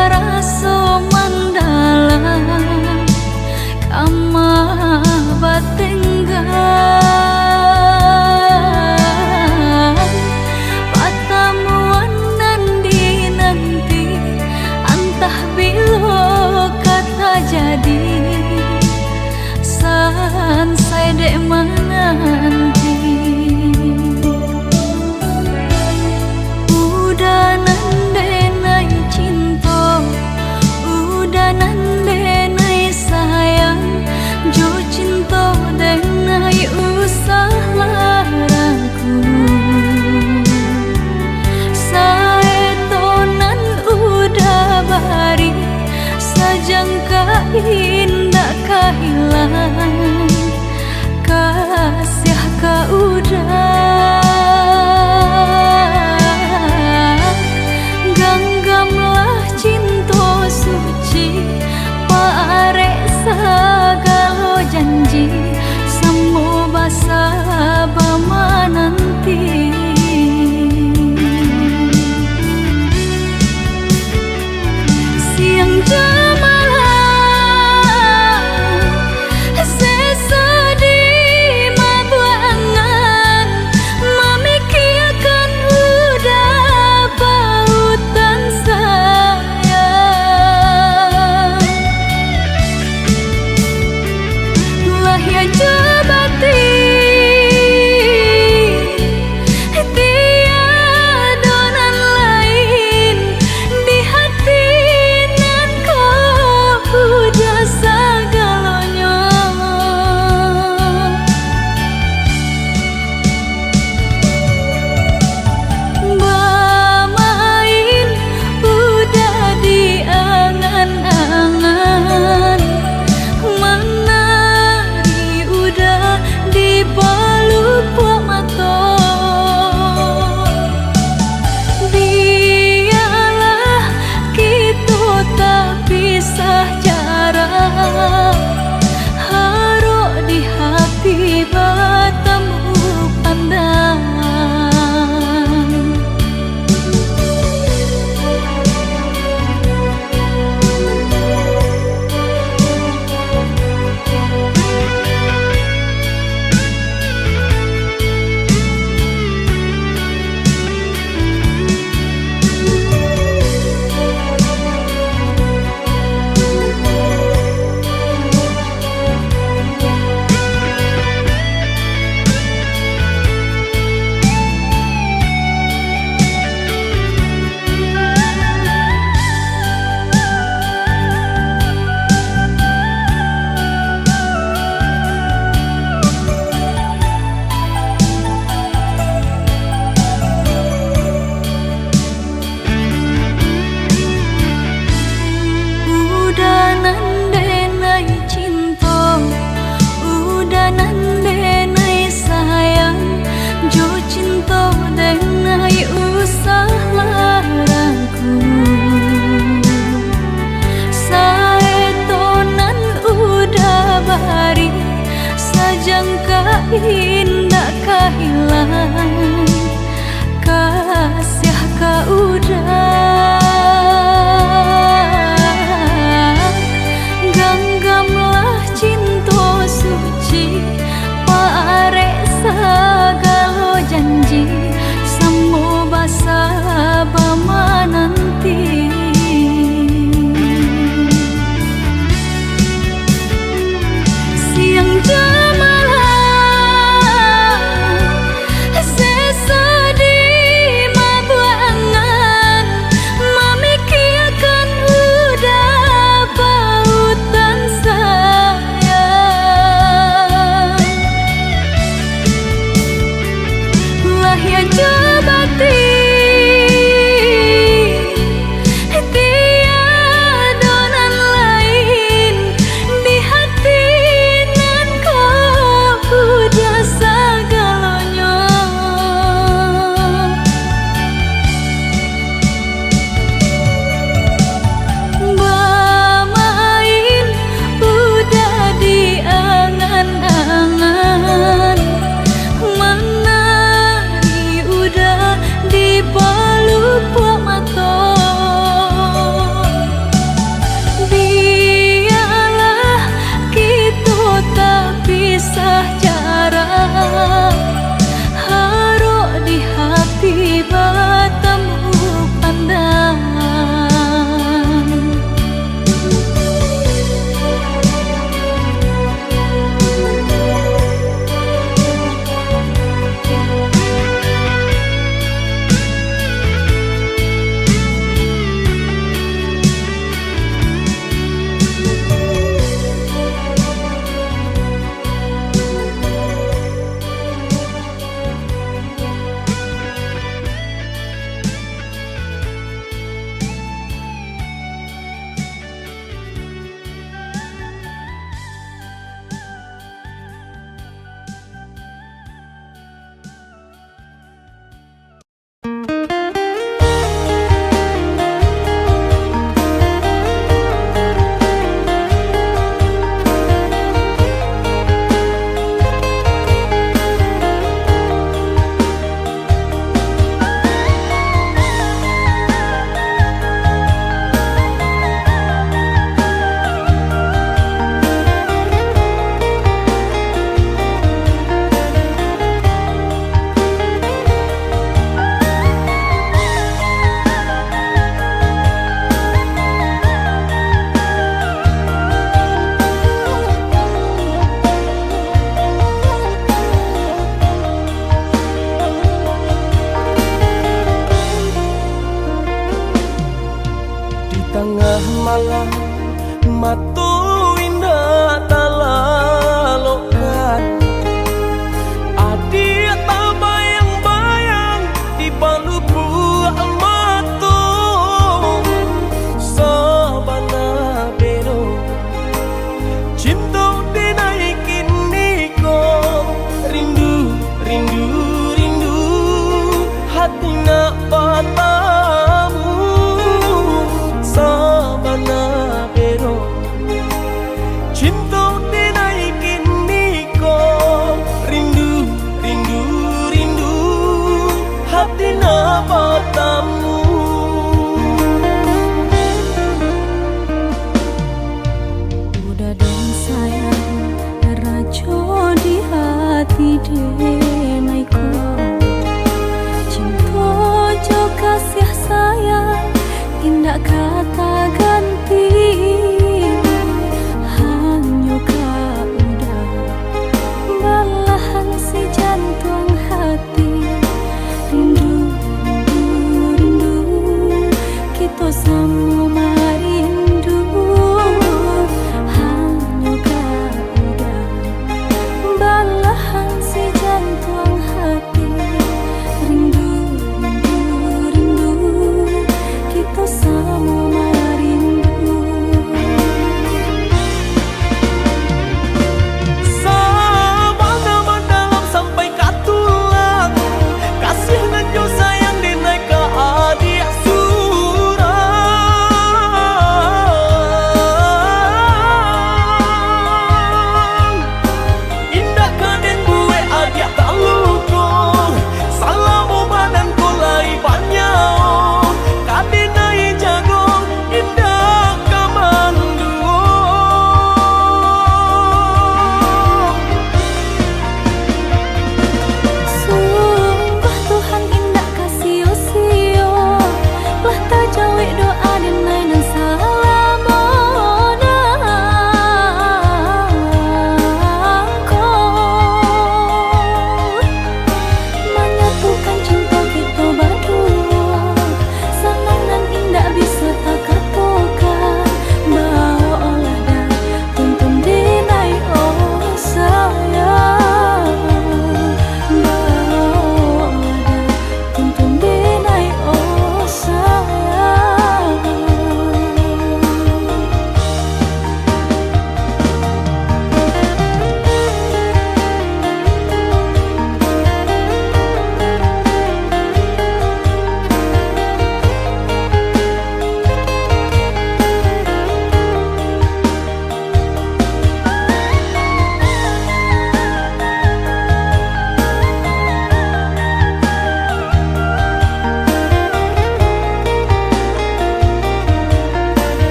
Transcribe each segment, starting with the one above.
baraso mandalam kama batenggan patamuan nanti antah bilo kata jadi sansai dek menanti udah nandenai cinta udah nandenai sayang jo cinta denai usah laraku saetonan udah bari sajangka indah kehilangan kasih ka udah ganggamlah cinta suci pare sagalo janji semua basa bama nanti siang jamalah tengah malam matu indah talalokan adik tak bayang-bayang di balu buah matu sabana bero cinta dinaikin niko rindu rindu rindu hati nak patamu sabana bero cinta dinaikin niko rindu rindu rindu hati nak patamu. Udah dong sayang rajo di hati denaiku cinta jo kasih sayang indah kata ganti hanya kau udah balahan si jantung hati rindu rindu rindu kita sama rindu hanya kau udah balahan si jantung hati rindu rindu rindu kita sama rindu. Sabana mendalam sampai katulang kasih nanjo sayang dinaik ke adik surang indah kaden gue adik tak luko salah badan ku lai banyak kadinai jago indah kamanduo Sungguh Tuhan indah kasih usio lah tak jawi doa denai nan salamona ko menyatukan cinta kita berdua senang dan indah bisa tak katakan bawa olah dah tuntun dinai oh sayang bawa olah dah tuntun dinai oh sayang.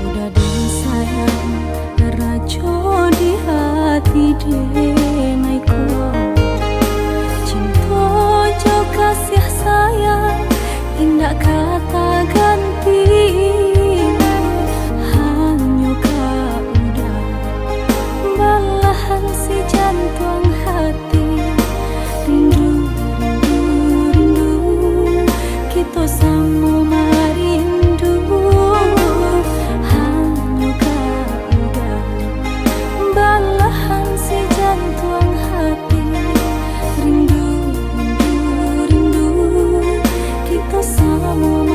Udah dong sayang rajo di hati denaiku cinta jo kasih sayang indah kata ganti hanya kau udah balahan si jantung hati rindu rindu rindu kita sama rindu hanya kau udah balahan si jantung hati rindu rindu rindu kita sama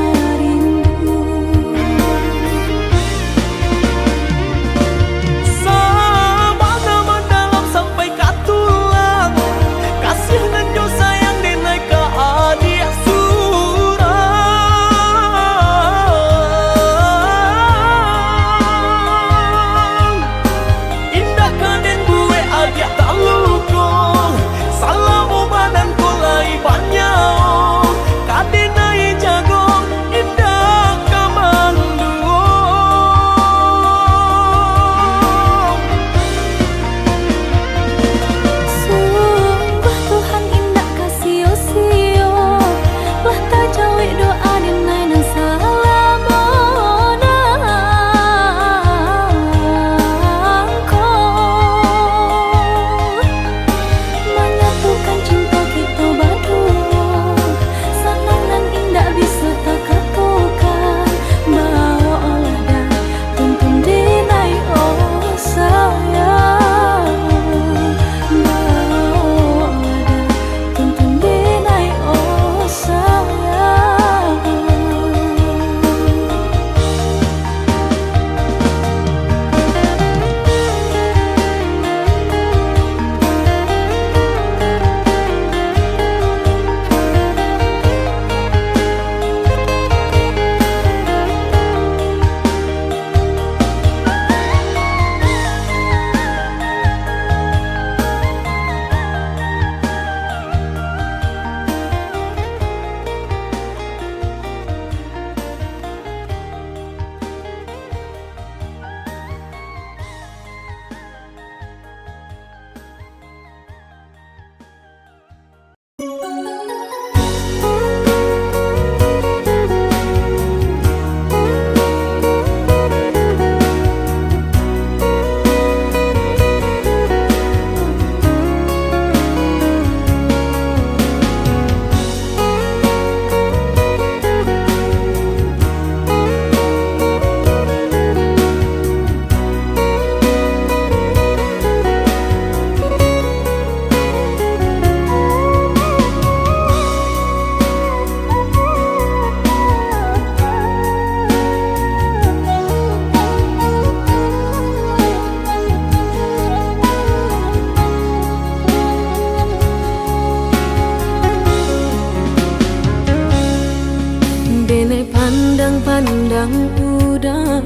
Pandang-pandang udah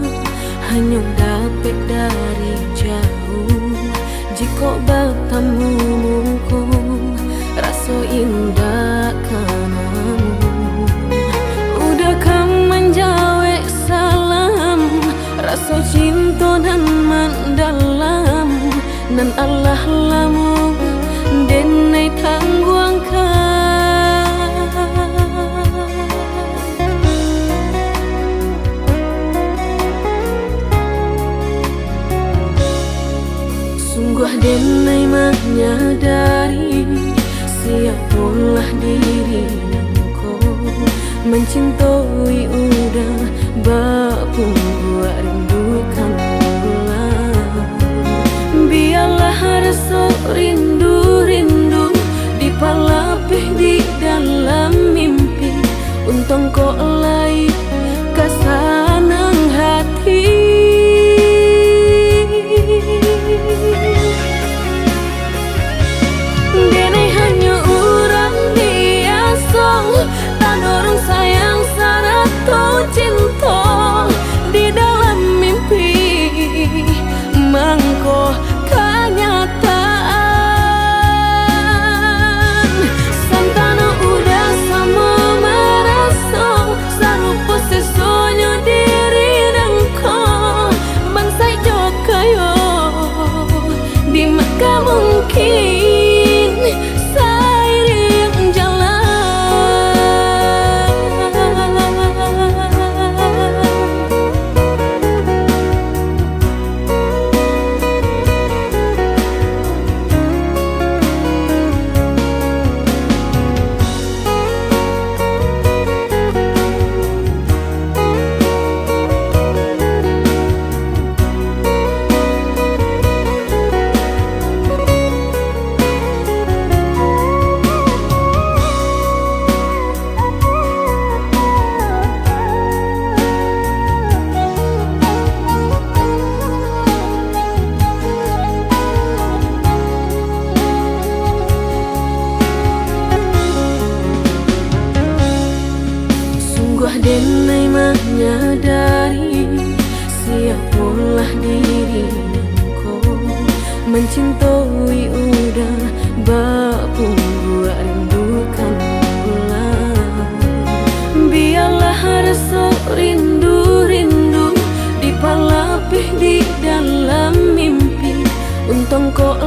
hanya dapat dari jauh. Jika bertemu muka rasa indah kanamu. Udah kan menjawab salam, rasa cinta dan mendalam. Nan Allah lamu denai tangguangkan. Sungguh denai menyadari siapalah diri engkau. Mencintai udah bapun buat rindukan ulang. Biarlah rasa rindu-rindu dipalapih di dalam mimpi. Untung kau lai kesanang hati. Denai hanya orang biasa, tak orang sayang satu cinta di dalam mimpi. Mangko kenyataan santana udah sama merasa sarupa sesuanya diri dengko. Bansai jokayo di maka mungkin seiring jalan. Denai menyadari siapalah diri engkau. Mencintai udah bapun buat rindukan ulang. Biarlah rasa rindu-rindu dipalapih di dalam mimpi. Untung kau